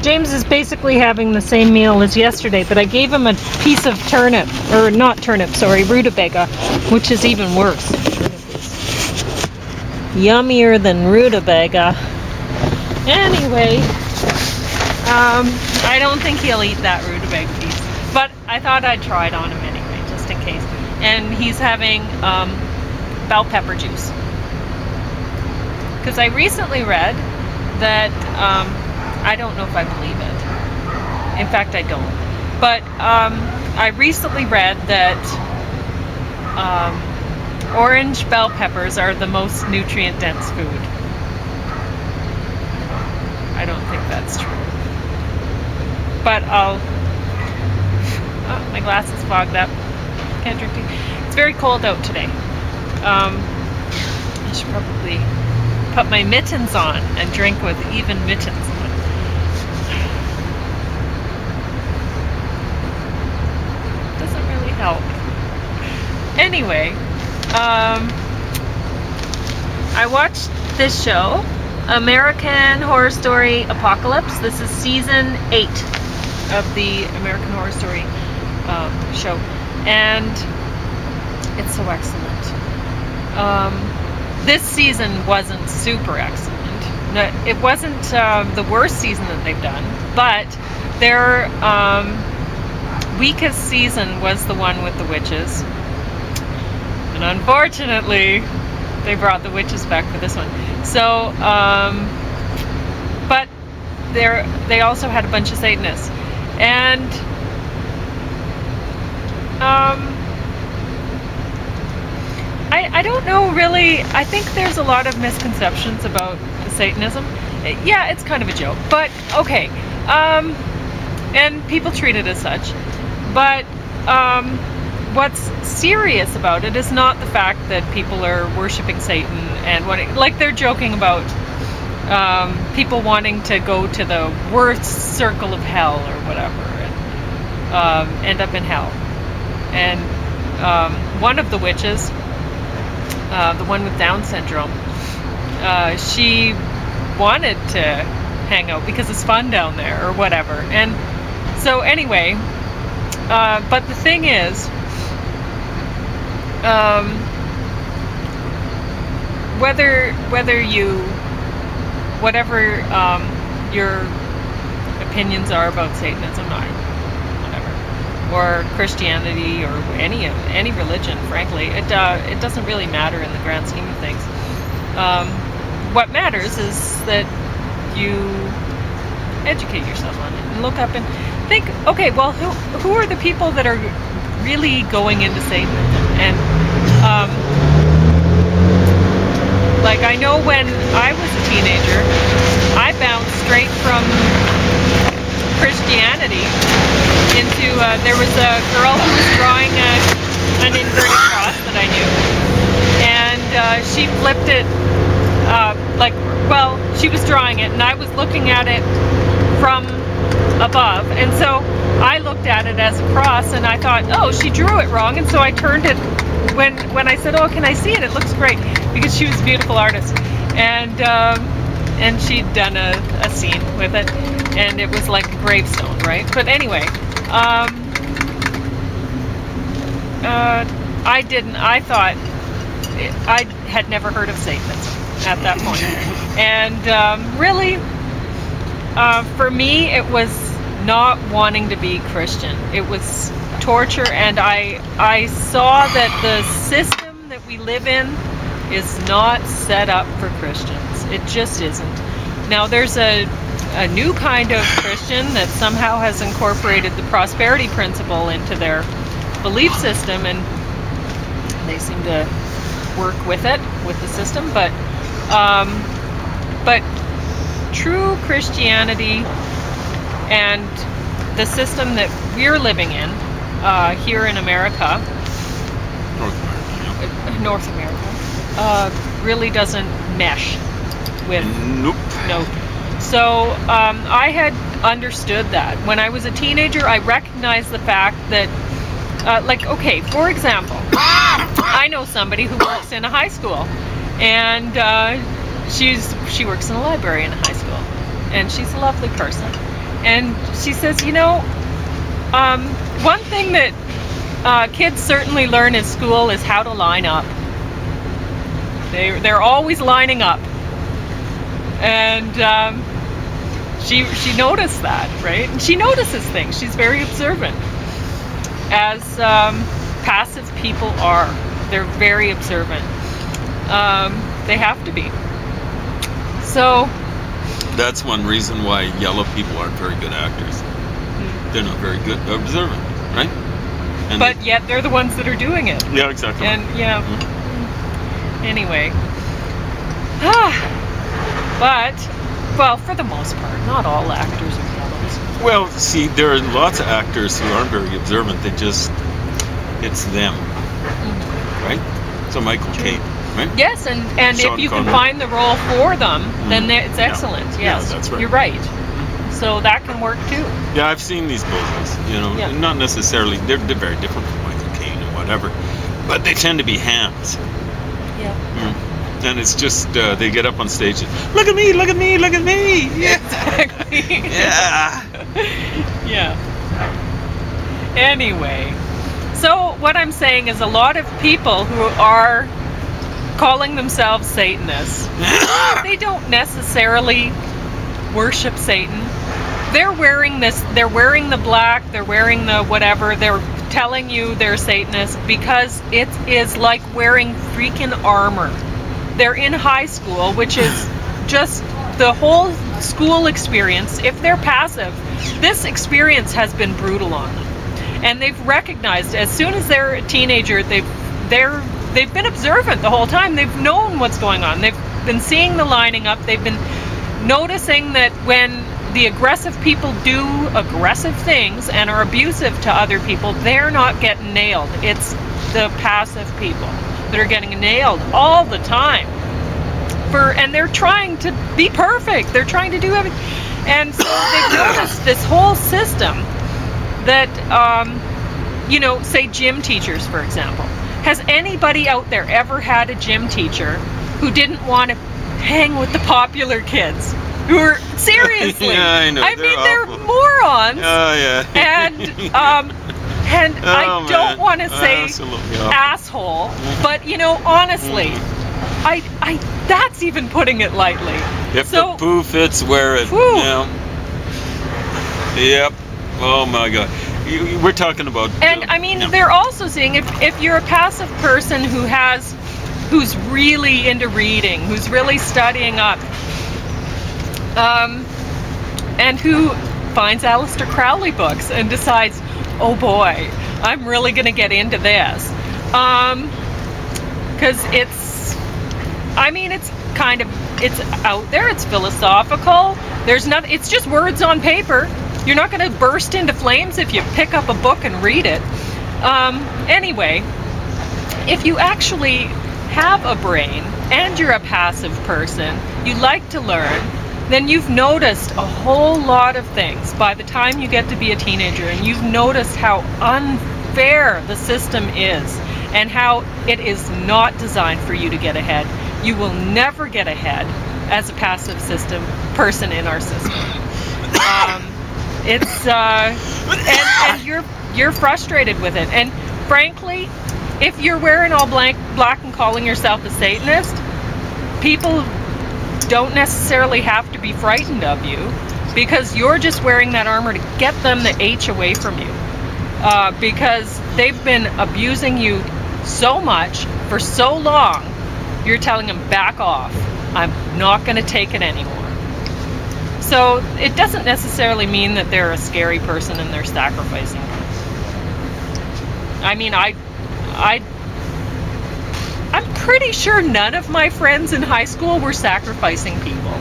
James is basically having the same meal as yesterday, but I gave him a piece of turnip, or not turnip, sorry, rutabaga, which is even worse. Yummier than rutabaga. Anyway, I don't think he'll eat that rutabaga piece, but I thought I'd try it on him anyway, just in case. And he's having bell pepper juice. Because I recently read that, I don't know if I believe it. In fact, I don't. But I recently read that orange bell peppers are the most nutrient-dense food. I don't think that's true. But my glass is fogged up. Can't drink tea. It's very cold out today. I should probably put my mittens on and drink with even mittens on. Doesn't really help. Anyway, I watched this show, American Horror Story Apocalypse. This is season 8 of the American Horror Story show, and it's so excellent. This season wasn't super excellent. No, it wasn't the worst season that they've done, but their weakest season was the one with the witches. And unfortunately, they brought the witches back for this one. So, but they also had a bunch of Satanists. And I don't know really. I think there's a lot of misconceptions about Satanism. Yeah, it's kind of a joke, but okay. And people treat it as such. But what's serious about it is not the fact that people are worshiping Satan and wanting, like they're joking about people wanting to go to the worst circle of hell or whatever and end up in hell. And one of the witches, the one with Down syndrome, she wanted to hang out because it's fun down there or whatever. And so anyway, but the thing is, whatever your opinions are about Satanism, or Christianity, or any religion, frankly, it doesn't really matter in the grand scheme of things. What matters is that you educate yourself on it and look up and think, okay, well, who are the people that are really going into Satanism? And like, I know when I was a teenager, I bounced straight from Christianity into, there was a girl who was drawing an inverted cross that I knew, and she flipped it, she was drawing it, and I was looking at it from above, and so I looked at it as a cross, and I thought, oh, she drew it wrong, and so I turned it, when I said, oh, can I see it? It looks great, because she was a beautiful artist, and she'd done a scene with it, and it was like a gravestone, right? But anyway, I thought, I had never heard of Satanism at that point. And really, for me, it was not wanting to be Christian. It was torture, and I saw that the system that we live in is not set up for Christians. It just isn't. Now, there's a new kind of Christian that somehow has incorporated the prosperity principle into their belief system, and they seem to work with it, with the system, but true Christianity and the system that we're living in here in America, North America, really doesn't mesh with. Nope. So I had understood that when I was a teenager. I recognized the fact that, okay, for example, I know somebody who works in a high school, and she works in a library in a high school, and she's a lovely person. And she says, one thing that kids certainly learn in school is how to line up. They're always lining up. And she noticed that, right? And she notices things. She's very observant, as passive people are. They're very observant. They have to be. So that's one reason why yellow people aren't very good actors. They're not very good observant, right? And but yet they're the ones that are doing it. Yeah, exactly. And anyway. But, well, for the most part, not all actors are yellows. Well, see, there are lots of actors who aren't very observant. It's them, right? So Michael Caine, right? Yes, and Sean if you Connery. can find the role for them, then it's excellent. Yeah. Yes, Yeah, that's right. You're right. So that can work too. Yeah, I've seen these movies. Not necessarily. They're very different from Michael Caine or whatever, but they tend to be hams. Yeah. And it's just they get up on stage and look at me, look at me, look at me. Yeah. Exactly. Yeah. Yeah. Anyway, so what I'm saying is a lot of people who are calling themselves Satanists, they don't necessarily worship Satan. They're wearing the black, they're wearing the whatever, they're telling you they're Satanists because it is like wearing freaking armor. They're in high school, which is just the whole school experience. If they're passive, this experience has been brutal on them. And they've recognized as soon as they're a teenager, they've been observant the whole time. They've known what's going on. They've been seeing the lining up. They've been noticing that when the aggressive people do aggressive things and are abusive to other people, they're not getting nailed. It's the passive people that are getting nailed all the time. And they're trying to be perfect. They're trying to do everything. And so they've noticed this whole system that, say gym teachers, for example. Has anybody out there ever had a gym teacher who didn't want to hang with the popular kids? Who are, seriously, Yeah, I know. they're morons. Oh, yeah. And I don't want to say Absolutely asshole, but honestly, I that's even putting it lightly. If the poo fits, wear it. Whew. Yeah. Yep. Oh my God. We're talking about. And they're also seeing if you're a passive person who's really into reading, who's really studying up, and who finds Aleister Crowley books and decides, oh boy, I'm really going to get into this. Because it's out there, it's philosophical, it's just words on paper. You're not going to burst into flames if you pick up a book and read it. Anyway, if you actually have a brain and you're a passive person, you like to learn, then you've noticed a whole lot of things by the time you get to be a teenager, and you've noticed how unfair the system is and how it is not designed for you to get ahead. You will never get ahead as a passive system person in our system. And you're frustrated with it. And frankly, if you're wearing all black and calling yourself a Satanist, people don't necessarily have to be frightened of you, because you're just wearing that armor to get them the H away from you, because they've been abusing you so much for so long. You're telling them, back off, I'm not going to take it anymore. So it doesn't necessarily mean that they're a scary person and they're sacrificing. I'm pretty sure none of my friends in high school were sacrificing people.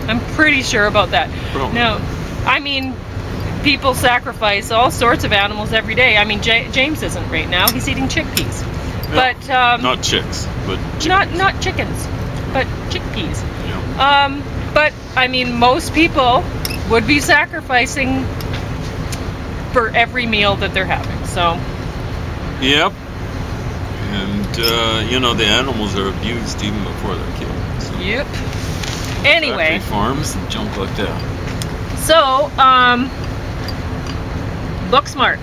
I'm pretty sure about that. Probably. No, people sacrifice all sorts of animals every day. James isn't right now. He's eating chickpeas. Yeah, But not chicks, but chickens. not chickens, but chickpeas. Yeah. But most people would be sacrificing for every meal that they're having. So. Yep. And the animals are abused even before they're killed. So. Yep. Anyway. Factory farms and junk like that. So, Booksmart.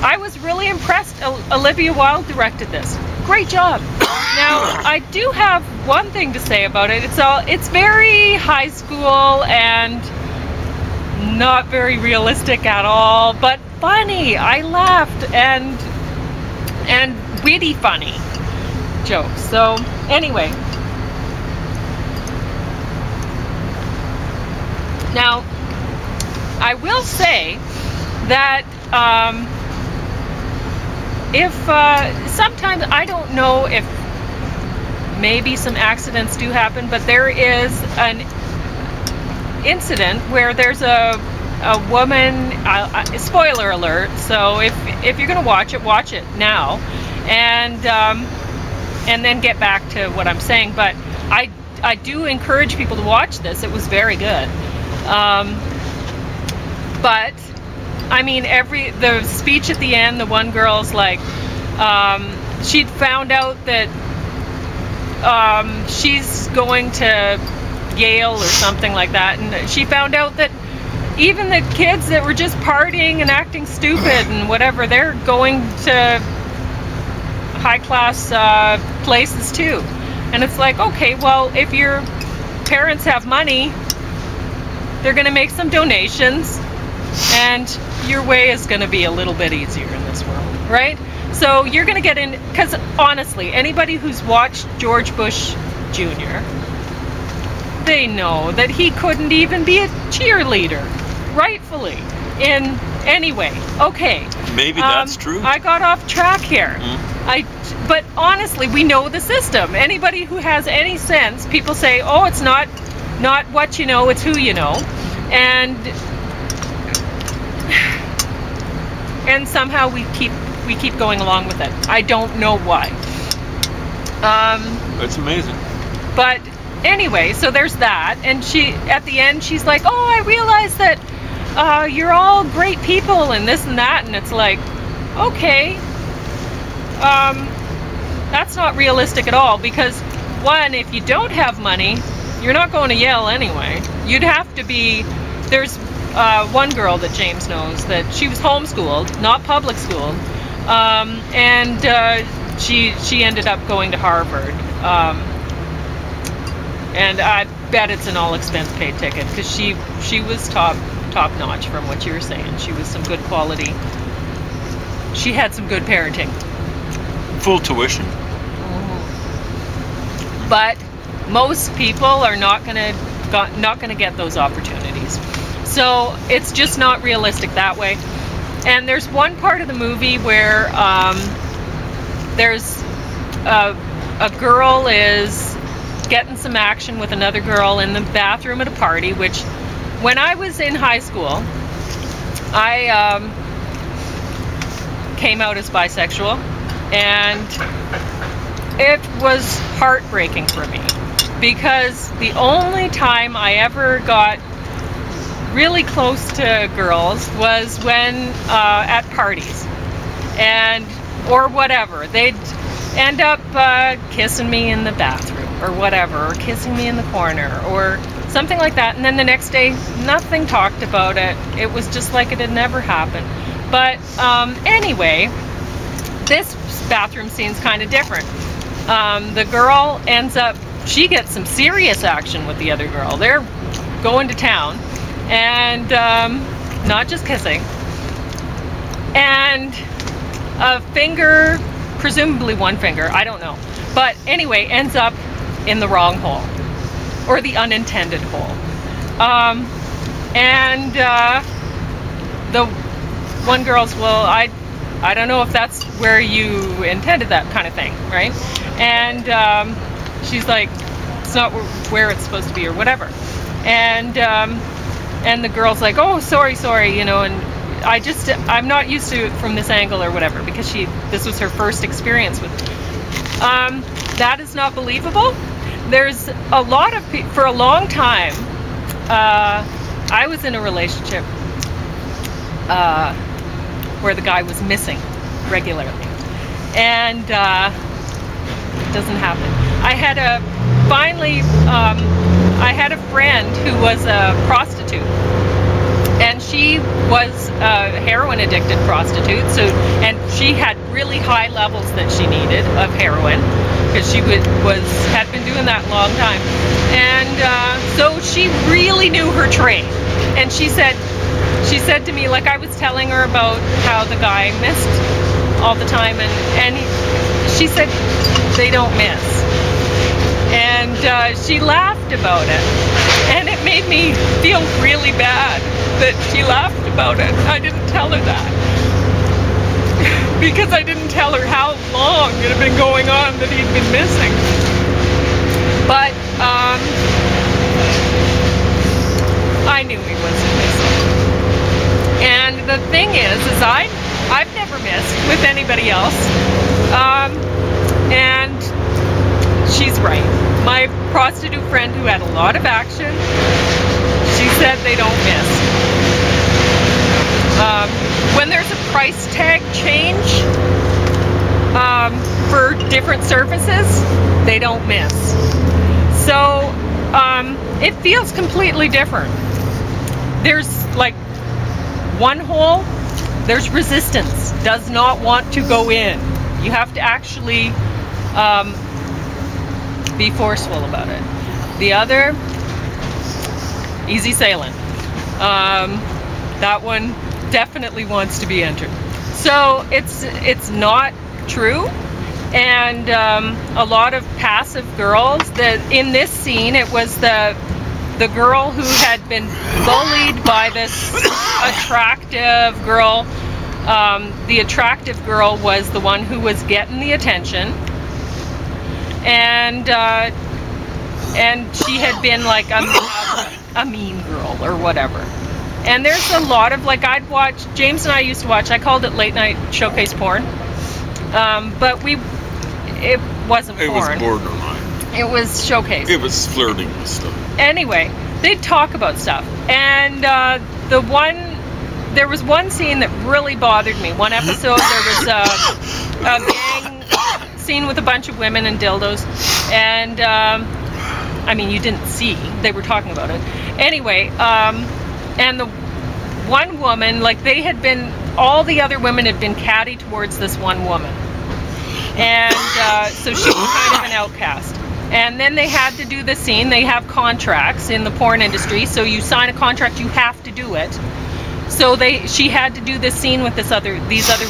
I was really impressed. Olivia Wilde directed this. Great job. Now, I do have one thing to say about it. It's very high school and not very realistic at all, but funny. I laughed and witty funny jokes. So, anyway. Now, I will say that if sometimes, I don't know if maybe some accidents do happen, but there is an incident where there's a woman, spoiler alert, so if you're going to watch it now, and then get back to what I'm saying, but I do encourage people to watch this. It was very good. But I mean, the speech at the end, the one girl's like, she'd found out that she's going to Yale or something like that, and she found out that even the kids that were just partying and acting stupid and whatever, they're going to high class places too. And it's like, okay, well, if your parents have money, they're going to make some donations, and your way is going to be a little bit easier in this world, right? So you're going to get in, because honestly, anybody who's watched George Bush Jr., they know that he couldn't even be a cheerleader, rightfully, in any way. Okay. Maybe that's true. I got off track here. But honestly, we know the system. Anybody who has any sense, people say, oh, it's not what you know, it's who you know. And somehow we keep going along with it. I don't know why. That's amazing. But anyway, so there's that, and at the end she's like, oh, I realize that you're all great people and this and that, and it's like, okay, that's not realistic at all, because one, if you don't have money, you're not going to Yale anyway. You'd have to be, there's one girl that James knows that she was homeschooled, not public schooled, and she ended up going to Harvard, and I bet it's an all expense paid ticket, because she was top notch from what you were saying. She was some good quality. She had some good parenting. Full tuition. But most people are not gonna get those opportunities. So it's just not realistic that way. And there's one part of the movie where there's a girl is getting some action with another girl in the bathroom at a party, which when I was in high school, I came out as bisexual, and it was heartbreaking for me, because the only time I ever got really close to girls was when at parties or whatever. They'd end up kissing me in the bathroom or whatever, or kissing me in the corner or something like that, and then the next day nothing talked about it. It was just like it had never happened. But anyway, this bathroom scene's kind of different. The girl she gets some serious action with the other girl. They're going to town, and not just kissing, and a finger, presumably one finger, I don't know, but anyway, ends up in the wrong hole, or the unintended hole. And the one girl's, well, I don't know if that's where you intended that kind of thing, right? And she's like, it's not where it's supposed to be or whatever. And the girl's like, oh, sorry, you know, and I'm not used to it from this angle or whatever, because this was her first experience with it. That is not believable. There's a lot of people, for a long time, I was in a relationship where the guy was missing regularly, and it doesn't happen. I had a friend who was a prostitute, was a heroin addicted prostitute. So, and she had really high levels that she needed of heroin because she had been doing that a long time. And so she really knew her trade. And she said to me, like, I was telling her about how the guy missed all the time, and she said they don't miss. And she laughed about it, and it made me feel really bad that she laughed about it. I didn't tell her that because I didn't tell her how long it had been going on that he'd been missing. But I knew he wasn't missing. And the thing is I've never missed with anybody else. And she's right. My prostitute friend who had a lot of action, she said they don't miss. When there's a price tag change for different services, they don't miss. So it feels completely different. There's like one hole, there's resistance, does not want to go in. You have to actually be forceful about it. The other, easy sailing. That one definitely wants to be entered. So it's not true. And a lot of passive girls, in this scene, it was the girl who had been bullied by this attractive girl. The attractive girl was the one who was getting the attention, and she had been like a mean girl or whatever. And there's a lot of, like, James and I used to watch, I called it late night showcase porn, but it wasn't porn. It was borderline. It was showcase. It was flirting with stuff. Anyway, they'd talk about stuff, and there was one scene that really bothered me. One episode, there was a gang scene with a bunch of women and dildos, and I mean, you didn't see, they were talking about it. Anyway, and the one woman, like, all the other women had been catty towards this one woman, and so she was kind of an outcast. And then they had to do the scene. They have contracts in the porn industry, so you sign a contract, you have to do it. So she had to do this scene with these other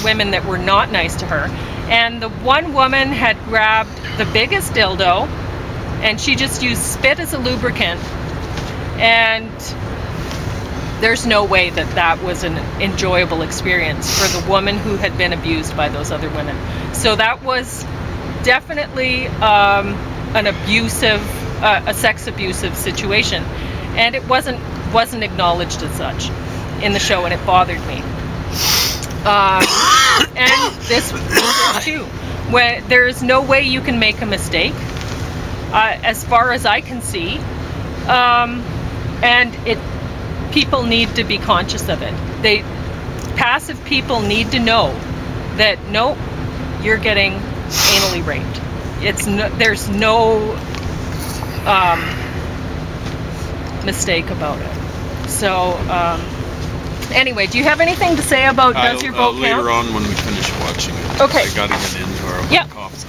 women that were not nice to her. And the one woman had grabbed the biggest dildo, and she just used spit as a lubricant. And there's no way that was an enjoyable experience for the woman who had been abused by those other women. So that was definitely a sex abusive situation, and it wasn't acknowledged as such in the show, and it bothered me. And this too, when there's no way you can make a mistake, as far as I can see, and people need to be conscious of it. Passive people need to know that, nope, you're getting anally raped. There's no mistake about it. So anyway, do you have anything to say about does your vote count? Later on when we finish watching it. Okay. I gotta get into our Yep. coffee.